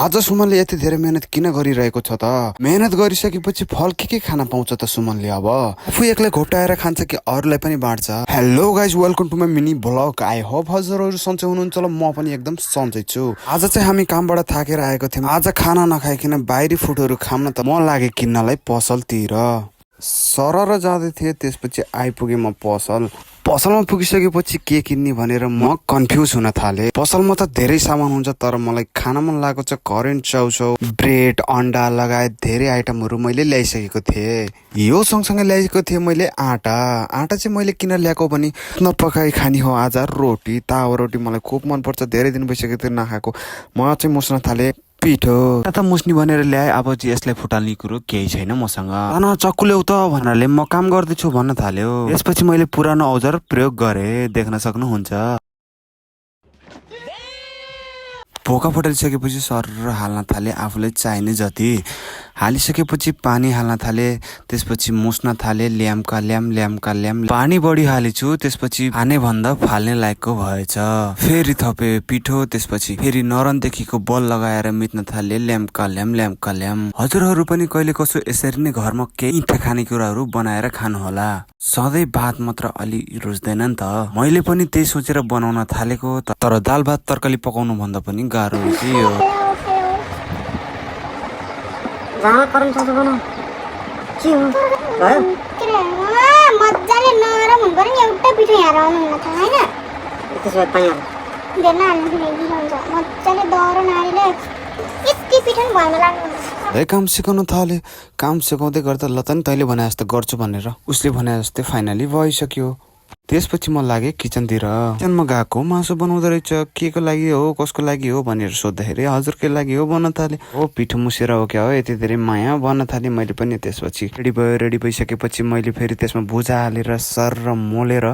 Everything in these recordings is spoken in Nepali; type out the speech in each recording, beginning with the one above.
आज सुमनले यति धेरै मेहनत किन गरिरहेको छ त? मेहनत गरिसकेपछि फल के खान पाउँछ त सुमनले? अब आफू एक्लै घोटाएर खान्छ कि अरूलाई पनि बाँड्छ? Hello guys, welcome to my mini blog. I hope हजुरहरू सन्चै हुनुहुन्छ ल। म पनि एकदम सन्चै छु। आज चाहिँ हामी कामबाट थाकेर आएको थियौँ। आज खाना नखाइकन बाहिरी फुडहरू खान त म लागे किन्नलाई पसलतिर। सरर जाँदै थिएँ, त्यसपछि आइपुगेँ म पसलमा पुगिसकेपछि के किन्ने भनेर म कन्फ्युज हुन थालेँ। पसलमा त धेरै सामान हुन्छ, तर मलाई खान मन लागेको छ करेन्ट चाउचाउ, ब्रेड, अन्डा लगायत धेरै आइटमहरू मैले ल्याइसकेको थिएँ। यो सँगसँगै ल्याएको थिएँ मैले आटा चाहिँ मैले किन ल्याएको भने नपकाई खाने हो आज रोटी। तावा रोटी मलाई खुब मनपर्छ, धेरै दिन भइसकेको थियो नखाएको। म चाहिँ मुस्न थालेँ पिठो। त मुस्नी भनेर ल्याए, अब चाहिँ यसलाई फुटाल्ने कुरो केही छैन मसँग। चक्कु ल्याउ त भन्नाले म काम गर्दैछु भन्न थाल्यो। यसपछि मैले पुरानो औजार प्रयोग गरेँ, देख्न सक्नुहुन्छ। पोका फुटालिसकेपछि सर हाल्न थाले, आफूलाई चाहिने जति हालिसकेपछि पानी हाल्न थाले, त्यसपछि मुस्न थाले ल्याम्का ल्याम। पानी बढी हालेछु, त्यसपछि खाने भन्दा फाल्ने लायकको भएछ। फेरि थपे पिठो, त्यसपछि फेरि नरमदेखिको बल लगाएर मिच्न थाले ल्याम्का ल्याम। हजुरहरू पनि कहिले कसो यसरी नै घरमा केही खानेकुराहरू बनाएर खानुहोला। सधैँ भात मात्र अलि रुच्दैन नि त। मैले पनि त्यही सोचेर बनाउन थालेको, तर दाल भात तरकारी पकाउनु भन्दा पनि गाह्रो हुन्छ यो। काम सिकाउन थाले, काम सिकाउँदै गर्दा ल त नि तैँले भने जस्तो गर्छु भनेर उसले भने जस्तै फाइनली भइसक्यो। त्यसपछि म लागेँ किचनतिर। किचनमा गएको मासु बनाउँदो रहेछ। के को लागि हो, कसको लागि हो भनेर सोद्धाखेरि हजुरकै लागि हो भन्न थाले। हो पिठो मुसेर हो क्या हो यति धेरै माया भन्न थालेँ मैले पनि। त्यसपछि रेडी भइसकेपछि मैले फेरि त्यसमा भुजा हालेर सर र मोलेर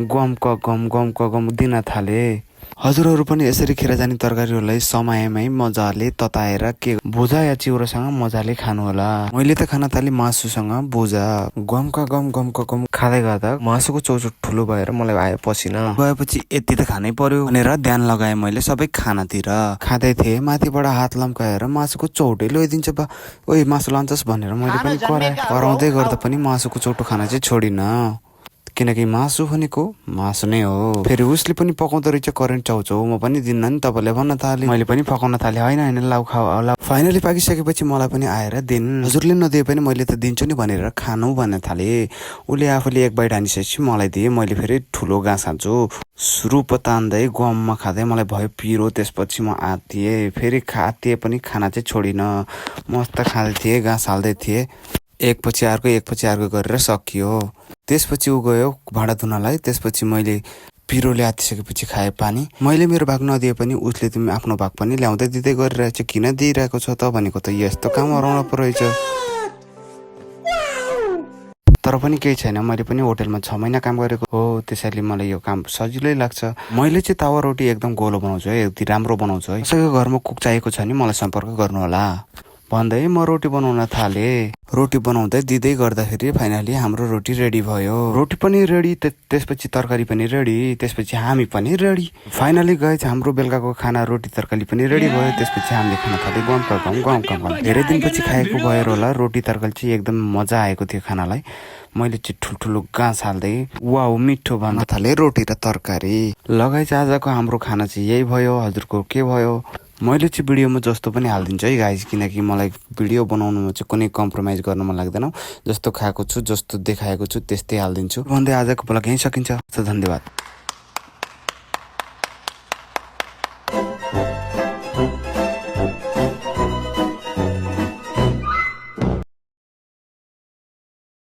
गम दिन थालेँ। हजुरहरू पनि यसरी खेर जाने तरकारीहरूलाई समयमै मजाले तताएर के भुजा या चिउरासँग मजाले खानुहोला। मैले त खान थालेँ मासुसँग भुजा। गम खाँदै गर्दा मासुको चौचो ठुलो भएर मलाई आयो पसिना। गएपछि यति त खानै पर्यो भनेर ध्यान लगाएँ मैले सबै खानातिर। खाँदै थिएँ, माथिबाट हात लम्काएर मासुको चौटै ल्याइदिन्छ बा, ओइ मासु लान्छस् भनेर मैले पनि कराउँदै गर्दा पनि मासुको चौटो खाना चाहिँ छोडिनँ, किनकि मासु भनेको मासु नै हो। फेरि उसले पनि पकाउँदो रहेछ करेन्ट चाउचाउ, म पनि दिन्न नि तपाईँले भन्न थालेँ। मैले पनि पकाउन थालेँ, होइन लाउ खाऊ। फाइनली पाकिसकेपछि मलाई पनि आएर दिन। हजुरले नदिए पनि मैले त दिन्छु नि भनेर खानु भन्न थालेँ। उसले आफूले एक बाइट हानिसकेपछि मलाई दिए। मैले फेरि ठुलो घाँस हान्छु, सुरुप तान्दै गममा खाँदै मलाई भयो पिरो। त्यसपछि म आत्तिएँ, फेरि आत्तिए पनि खाना चाहिँ छोडिनँ। मस्त खाँदै थिएँ, घाँस हाल्दै थिएँ। एकपछि अर्को गरेर सकियो। त्यसपछि ऊ गयो भाँडा धुनलाई। त्यसपछि मैले पिरोले आत्तिसकेपछि खाएँ पानी। मैले मेरो भाग नदिए पनि उसले तिमी आफ्नो भाग पनि ल्याउँदै दिँदै गरिरहेछ, किन दिइरहेको छ त भनेको त यस्तो काम हराउन पो रहेछ। तर पनि केही छैन, मैले पनि होटेलमा 6 महिना काम गरेको हो, त्यसैले मलाई यो काम सजिलै लाग्छ। मैले चाहिँ तावा रोटी एकदम गोलो बनाउँछु है, यति राम्रो बनाउँछु है। कसैको घरमा कुक चाहिएको छ भने मलाई सम्पर्क गर्नुहोला भन्दै म रोटी बनाउन थालेँ। रोटी बनाउँदै दिँदै गर्दाखेरि फाइनली हाम्रो रोटी रेडी भयो। रोटी पनि रेडी, त्यसपछि तरकारी पनि रेडी, त्यसपछि हामी पनि रेडी। फाइनली गएछ हाम्रो बेलुकाको खाना, रोटी तरकारी पनि रेडी भयो। त्यसपछि हामीले खान थाल्यौँ गम। धेरै दिनपछि खाएको भएर होला रोटी तरकारी चाहिँ एकदम मजा आएको थियो खानालाई। मैले चाहिँ ठुल्ठुलो घाँस हाल्दै वाउ मिठो भन्न थालेँ रोटी र तरकारी। लगाइ चाहिँ आजको हाम्रो खाना चाहिँ यही भयो। हजुरको के भयो? मैले चाहिँ भिडियोमा जस्तो पनि हालिदिन्छु है गाइज, किनकि मलाई भिडियो बनाउनुमा चाहिँ कुनै कम्प्रोमाइज गर्न मन लाग्दैन। जस्तो खाएको छु, जस्तो देखाएको छु त्यस्तै हालिदिन्छु भन्दै आजको ब्लग यहीँ सकिन्छ। धन्यवाद।